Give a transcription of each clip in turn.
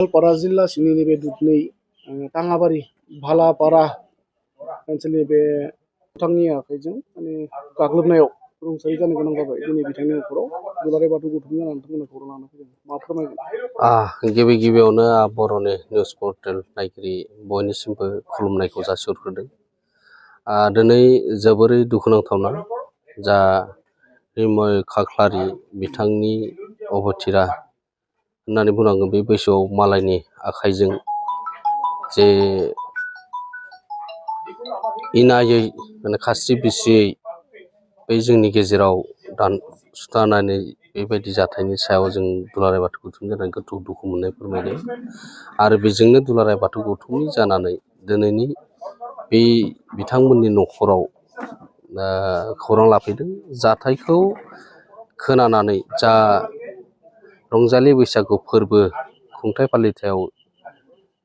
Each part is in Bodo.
गवालपारा जिल्ला सिंनि बे दुधनै ताङाबारि भालापारा ओनसोलनि बे बिथांनि आखाइजों माने गाग्लोबनायाव रुंसारि जानो गोनां जाबाय। दिनै बिथांनि न'खराव दुलाराय बाथौ गौथुमनि जानानै नोंथांमोना खौरां लाना फैदों। मा फोरमायगोन? गिबियावनो बर'नि निउस पर्टेल नायगिरि बयनिसिमबो खुलुमनायखौ जासिहरग्रोदों। दिनै जोबोरै दुखुनांथावना जा रिमय खाख्लारि बिथांनि अबथिरा होननानै बुंनांगोन। बे बैसोआव मालायनि आखाइजों जे इनायै माने खास्रि बिस्रियै बे जोंनि गेजेराव सुथारनानै बेबायदि जाथायनि सायाव जों दुलाराय बाथौ गौथुमनि जानानै गोथौ दुखु मोननाय फोरमायदों। आरो बेजोंनो दुलाराय बाथौ गौथुमनि जानानै दिनैनि बे बिथांमोननि न'खराव खौरां लाफैदों। जाथायखौ खोनानानै जा रंजालि बैसागु फोरबो खुंथाइ फालिथायाव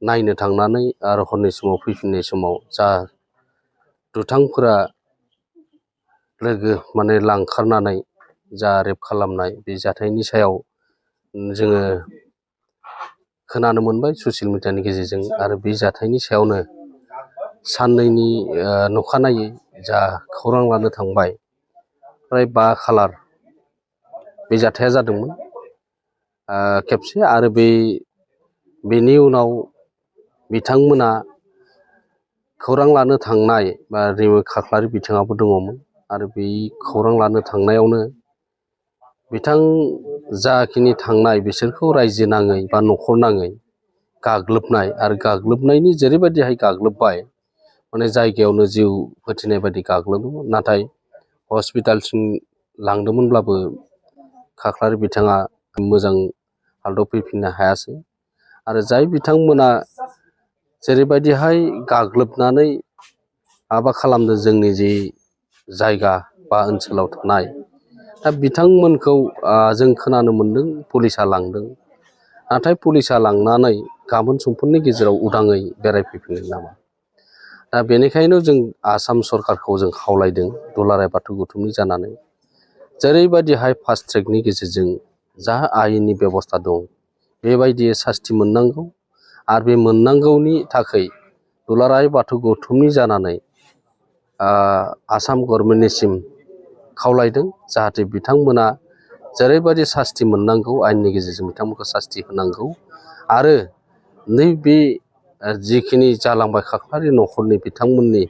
नायनो थांनानै आरो हरनि समाव फैफिननाय समाव जा दुथांफोरा माने लांखारनानै जा रेप खालामनाय बे जाथायनि सायाव जोङो खोनानो मोनबाय ससियेल मिडियानि गेजेरजों। आरो बे जाथायनि सायावनो साननैनि अखानायै जा खौरां लानो थांबाय फ्राय 5 खालार बे जाथाया जादोंमोन खेबसे। आरो बेनि उनाव बिथांमोना खौरां लानो थांनाय बा रिमय खाख्लारि बिथाङाबो दङमोन। आरो बे खौरां लानो थांनायावनो बिथां जाखिनि थांनाय बिसोरखौ रायजो नाङै बा न'खर नाङै गाग्लोबनाय, आरो गाग्लोबनायनि जेरैबायदिहाय गाग्लोबबाय माने जायगायावनो जिउ फोथैनाय बायदि गाग्लोबदोंमोन। नाथाय हस्पिटालसिम लांदोंमोनब्लाबो खाख्लारि बिथाङा मोजां हालोदाव फैफिननो हायासै। आरो जाय बिथांमोना जेरैबायदिहाय गाग्लोबनानै माबा खालामदों जोंनि जि जायगा बा ओनसोलाव थानाय, दा बिथांमोनखौ जों खोनानो मोन्दों पुलिसा लांदों। नाथाय पुलिसा लांनानै गाबोन समफोरनि गेजेराव उदाङै बेरायफैफिनगोन नामा? दा बेनिखायनो जों आसाम सरकारखौ जों खावलायदों दुलाराय बाथौ गौथुमनि जानानै जेरैबायदिहाय फास्ट ट्रेकनि गेजेरजों जा आयेननि बेबस्था दं बेबायदि सास्ति मोननांगौ। आरो बे मोननांगौनि थाखाय दुलाराय बाथौ गौथुमनि जानानै आसाम गभर्नमेन्टनिसिम खावलायदों जाहाथे बिथांमोना जेरैबायदि सास्ति मोननांगौ आयेननि गेजेरजों बिथांमोनखौ सास्ति होनांगौ। आरो नैबे जिखिनि जालांबाय खाख्लारि न'खरनि बिथांमोननि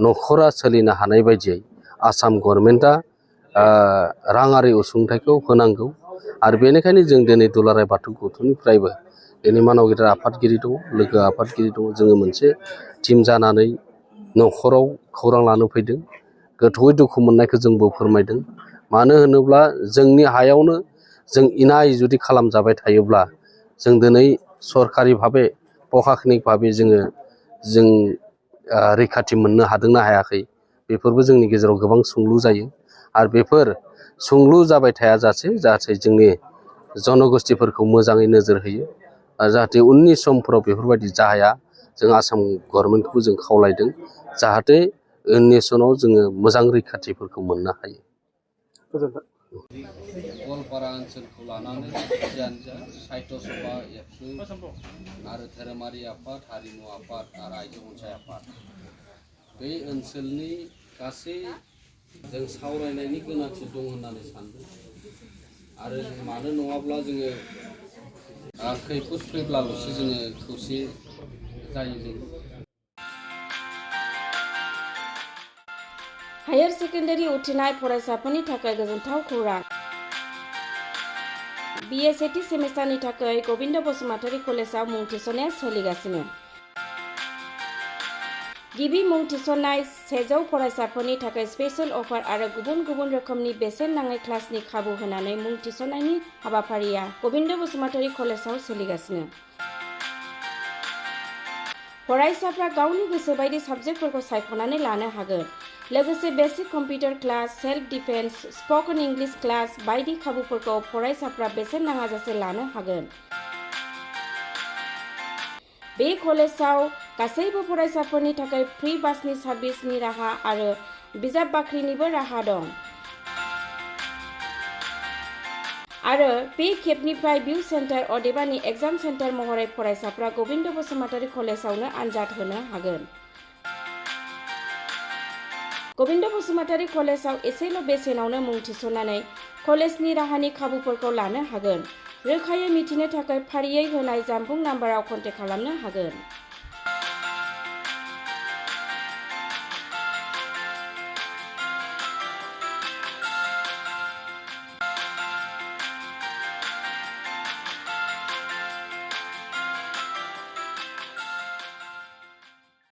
न'खरा सोलिनो हानाय बायदियै आसाम गभर्नमेन्टआ राङारि अनसुंथाइखौ होनांगौ। आरो बेनिखायनो जों दिनै दुलाराय बाथौ गौथुमनिफ्रायबो दिनै मानाव गेदेर आफादगिरि दङ, लोगो आफादगिरि दङ, जोङो मोनसे टिम जानानै न'खराव खौरां लानो फैदों। गोथौयै दुखु मोननायखौ जोंबो फोरमायदों। मानो होनोब्ला जोंनि हायावनो जों इनाय जुदि खालामजाबाय थायोब्ला जों दिनै सरकारि भाबे प्रशासनिक भाबे जों रैखाथि मोननो हादोंना हायाखै, बेफोरबो जोंनि गेजेराव गोबां सोंलु जायो। आरो बेफोर सोंलु जाबाय थायाजासे जाहाथे जोंनि जनगोष्ठीफोरखौ मोजाङै नोजोर होयो, जाहाथे उननि समफोराव बेफोरबायदि जाया। जों आसाम गभर्नमेन्टखौबो जों खावलायदों जाहाथे उननि समाव जोङो मोजां रैखाथिफोरखौ मोननो हायो। गवालपारा ओनसोलखौ लानानै जियानो जा साहित्य सभा, एबसु आरो धोरोमारि आफाद, हारिमु आफाद आरो आइजो अनसाय आफाद बे ओनसोलनि गासै जों सावरायनायनि गोनांथि दं होननानै सानदों। आरो मानो नङाब्ला जोङो खैफोद फैब्लाल'सो जोङो खौसे जायो। जों हायार सेकेन्डारि उथ्रिनाय फरायसाफोरनि थाखाय गोजोनथाव खौरां। BA सेथि सेमिस्टारनि थाखाय गबिन्द बसुमतारी कलेजाव मुं थिसननाया सोलिगासिनो। गिबि मुं थिसननाय 100 फरायसाफोरनि थाखाय स्पेशल अफार आरो गुबुन गुबुन रोखोमनि बेसेन नाङै क्लासनि खाबु होनानै मुं थिसननायनि हाबाफारिया गबिन्द बसुमतारी कलेजाव सोलिगासिनो। फरायसाफ्रा गावनि गोसो बायदि साबजेक्टफोरखौ सायख'नानै लानो हागोन। लोगोसे basic computer class, self defence, spoken English class बायदि खाबुफोरखौ फरायसाफ्रा बेसेन नाङाजासे लानो हागोन। बे कलेजाव गासैबो फरायसाफोरनि थाखाय फ्रि बासनि सार्भिसनि राहा आरो बिजाब बाख्रिनिबो राहा दं। आरो बे खेबनिफ्राय भिउ सेन्टार अदेबानि एग्जाम सेन्टार महरै फरायसाफ्रा गबिन्द बसुमतारी कलेजावनो आनजाद होनो हागोन। गबिन्द बसुमतारी कलेजाव एसेल' बेसेनावनो मुं थिसननानै कलेजनि राहानि खाबुफोरखौ लानो हागोन। रोखायै मिथिनो थाखाय फारियै होनाय जानबुं नाम्बाराव कन्टेक्ट खालामनो हागोन।